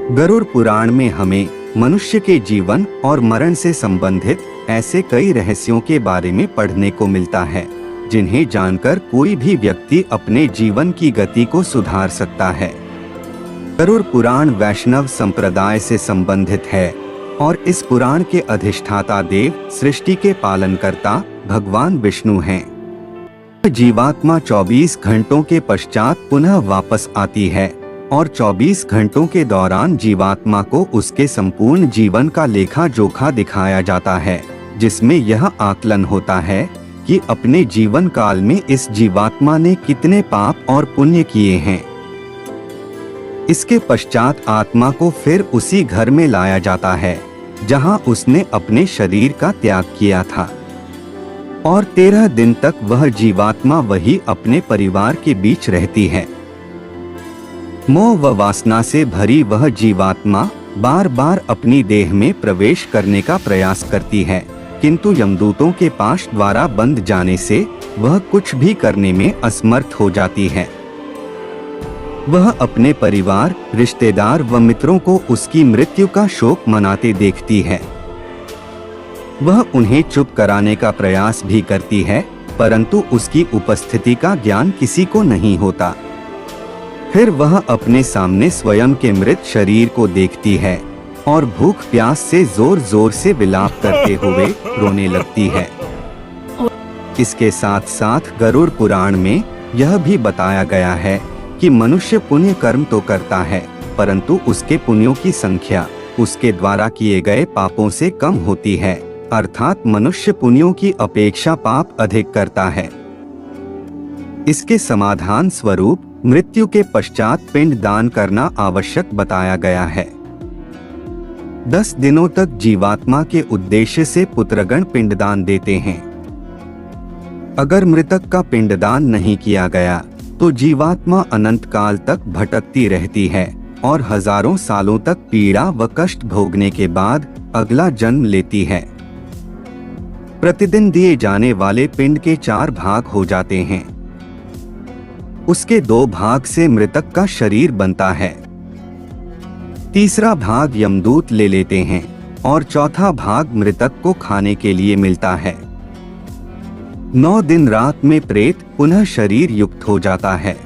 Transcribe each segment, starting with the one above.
गरुड़ पुराण में हमें मनुष्य के जीवन और मरण से संबंधित ऐसे कई रहस्यों के बारे में पढ़ने को मिलता है जिन्हें जानकर कोई भी व्यक्ति अपने जीवन की गति को सुधार सकता है। गरुड़ पुराण वैष्णव संप्रदाय से संबंधित है और इस पुराण के अधिष्ठाता देव सृष्टि के पालनकर्ता भगवान विष्णु हैं। जीवात्मा 24 घंटों के पश्चात पुनः वापस आती है और 24 घंटों के दौरान जीवात्मा को उसके संपूर्ण जीवन का लेखा जोखा दिखाया जाता है, जिसमें यह आकलन होता है कि अपने जीवन काल में इस जीवात्मा ने कितने पाप और पुण्य किए हैं। इसके पश्चात आत्मा को फिर उसी घर में लाया जाता है जहां उसने अपने शरीर का त्याग किया था और 13 दिन तक वह जीवात्मा वही अपने परिवार के बीच रहती है। मोह व वासना से भरी वह जीवात्मा बार बार अपनी देह में प्रवेश करने का प्रयास करती है, किंतु यमदूतों के पाश द्वारा बंद जाने से वह कुछ भी करने में असमर्थ हो जाती है। वह अपने परिवार, रिश्तेदार व मित्रों को उसकी मृत्यु का शोक मनाते देखती है। वह उन्हें चुप कराने का प्रयास भी करती है, परंतु उसकी उपस्थिति का ज्ञान किसी को नहीं होता। फिर वह अपने सामने स्वयं के मृत शरीर को देखती है और भूख प्यास से जोर जोर से विलाप करते हुए रोने लगती है। इसके साथ साथ गरुड़ पुराण में यह भी बताया गया है कि मनुष्य पुण्य कर्म तो करता है, परंतु उसके पुण्यों की संख्या उसके द्वारा किए गए पापों से कम होती है, अर्थात मनुष्य पुण्यों की अपेक्षा पाप अधिक करता है। इसके समाधान स्वरूप मृत्यु के पश्चात पिंड दान करना आवश्यक बताया गया है। 10 दिनों तक जीवात्मा के उद्देश्य से पुत्रगण पिंडदान देते हैं। अगर मृतक का पिंडदान नहीं किया गया तो जीवात्मा अनंत काल तक भटकती रहती है और हजारों सालों तक पीड़ा व कष्ट भोगने के बाद अगला जन्म लेती है। प्रतिदिन दिए जाने वाले पिंड के 4 भाग हो जाते हैं। उसके 2 भाग से मृतक का शरीर बनता है, तीसरा भाग यमदूत ले लेते हैं और चौथा भाग मृतक को खाने के लिए मिलता है। 9 दिन रात में प्रेत पुनः शरीर युक्त हो जाता है।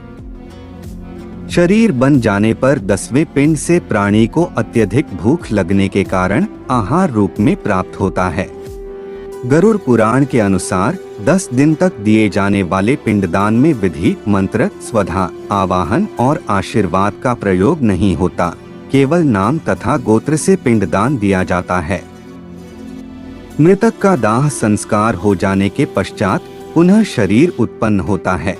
शरीर बन जाने पर 10वें पिंड से प्राणी को अत्यधिक भूख लगने के कारण आहार रूप में प्राप्त होता है। गरुड़ पुराण के अनुसार 10 दिन तक दिए जाने वाले पिंडदान में विधि, मंत्र, स्वधा, आवाहन और आशीर्वाद का प्रयोग नहीं होता, केवल नाम तथा गोत्र से पिंडदान दिया जाता है। मृतक का दाह संस्कार हो जाने के पश्चात पुनः शरीर उत्पन्न होता है।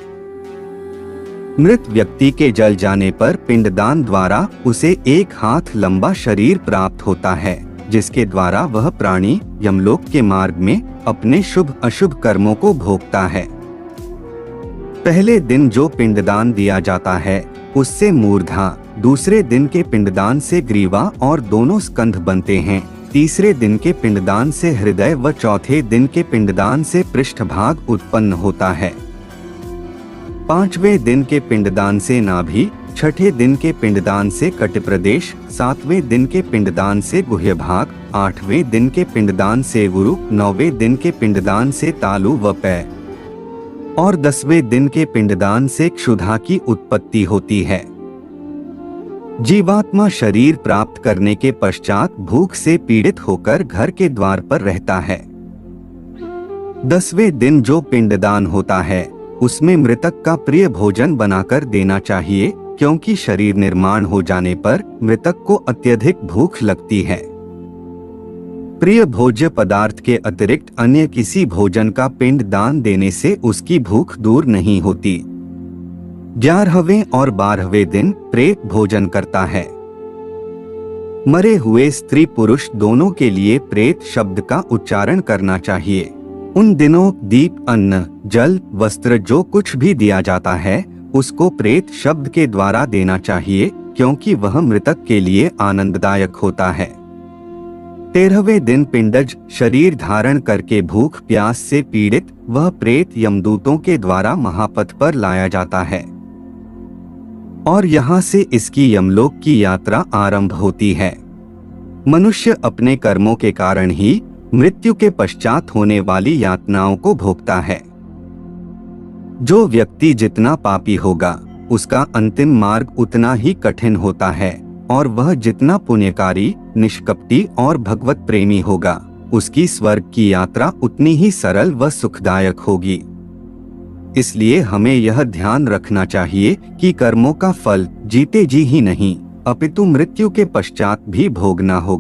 मृत व्यक्ति के जल जाने पर पिंडदान द्वारा उसे 1 हाथ लंबा शरीर प्राप्त होता है, जिसके द्वारा वह प्राणी यमलोक के मार्ग में अपने शुभ अशुभ कर्मों को भोगता है। पहले दिन जो पिंडदान दिया जाता है उससे मूर्धा, दूसरे दिन के पिंडदान से ग्रीवा और दोनों स्कंध बनते हैं, तीसरे दिन के पिंडदान से हृदय व चौथे दिन के पिंडदान से पृष्ठभाग उत्पन्न होता है। 5वें दिन के पिंडदान से नाभि, 6ठे दिन के पिंडदान से कट प्रदेश, 7वें दिन के पिंडदान से गुह्य भाग, 8वें दिन के पिंडदान से गुरु, 9वें दिन के पिंडदान से तालु व पैर और 10वें दिन के पिंडदान से क्षुधा की उत्पत्ति होती है। जीवात्मा शरीर प्राप्त करने के पश्चात भूख से पीड़ित होकर घर के द्वार पर रहता है। 10वें दिन जो पिंडदान होता है उसमें मृतक का प्रिय भोजन बनाकर देना चाहिए, क्योंकि शरीर निर्माण हो जाने पर मृतक को अत्यधिक भूख लगती है। प्रिय भोज्य पदार्थ के अतिरिक्त अन्य किसी भोजन का पिंड दान देने से उसकी भूख दूर नहीं होती। 11वें और 12वें दिन प्रेत भोजन करता है। मरे हुए स्त्री पुरुष दोनों के लिए प्रेत शब्द का उच्चारण करना चाहिए। उन दिनों दीप, अन्न, जल, वस्त्र जो कुछ भी दिया जाता है उसको प्रेत शब्द के द्वारा देना चाहिए, क्योंकि वह मृतक के लिए आनंददायक होता है। 13वें दिन पिंडज शरीर धारण करके भूख प्यास से पीड़ित वह प्रेत यमदूतों के द्वारा महापथ पर लाया जाता है। और यहाँ से इसकी यमलोक की यात्रा आरंभ होती है। मनुष्य अपने कर्मों के कारण ही मृत्यु के पश्चात होने वाली यातनाओं को भोगता है। जो व्यक्ति जितना पापी होगा उसका अंतिम मार्ग उतना ही कठिन होता है, और वह जितना पुण्यकारी, निष्कपटी और भगवत प्रेमी होगा उसकी स्वर्ग की यात्रा उतनी ही सरल व सुखदायक होगी। इसलिए हमें यह ध्यान रखना चाहिए कि कर्मों का फल जीते जी ही नहीं अपितु मृत्यु के पश्चात भी भोगना होगा।